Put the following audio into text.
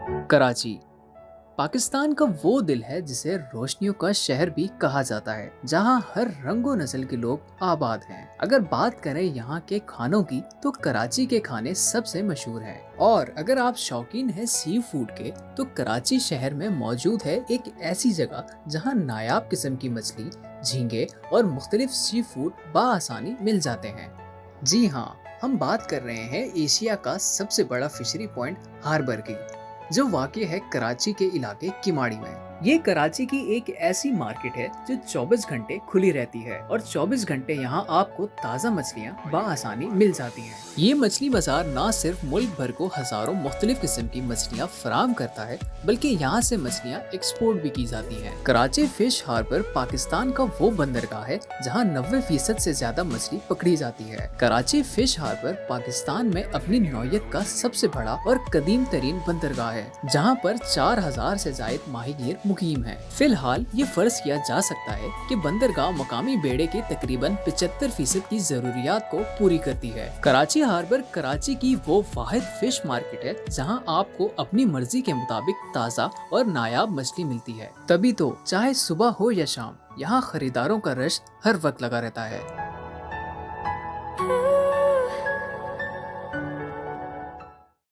कराची पाकिस्तान का वो दिल है जिसे रोशनियों का शहर भी कहा जाता है, जहां हर रंगो नस्ल के लोग आबाद हैं। अगर बात करें यहाँ के खानों की, तो कराची के खाने सबसे मशहूर हैं। और अगर आप शौकीन हैं सी फूड के, तो कराची शहर में मौजूद है एक ऐसी जगह जहाँ नायाब किस्म की मछली, झींगे और मुख्तलिफ सी फूड बाआसानी मिल जाते हैं। जी हाँ, हम बात कर रहे हैं एशिया का सबसे बड़ा फिशरी पॉइंट हार्बर की, जो वाक़ई है कराची के इलाके किमाड़ी में। ये कराची की एक ऐसी मार्केट है जो 24 घंटे खुली रहती है और 24 घंटे यहाँ आपको ताज़ा मछलियाँ बाआसानी मिल जाती हैं। ये मछली बाजार ना सिर्फ मुल्क भर को हजारों मुख्तलिफ किस्म की मछलियाँ फराहम करता है, बल्कि यहाँ से मछलियाँ एक्सपोर्ट भी की जाती हैं। कराची फिश हार्बर पाकिस्तान का वो बंदरगाह है जहाँ 90% से ज्यादा मछली पकड़ी जाती है। कराची फिश हार्बर पाकिस्तान में अपनी नौयत का सबसे बड़ा और कदीम तरीन बंदरगाह है, जहाँ पर 4000 से ज्यादा माहीगीर मुकीम है। फिलहाल ये फर्ज किया जा सकता है कि बंदरगाह मकामी बेड़े के तकरीबन 75% की जरूरियात को पूरी करती है। कराची हार्बर कराची की वो वाहिद फिश मार्केट है जहां आपको अपनी मर्जी के मुताबिक ताज़ा और नायाब मछली मिलती है। तभी तो चाहे सुबह हो या शाम, यहाँ खरीदारों का रश हर वक्त लगा रहता है।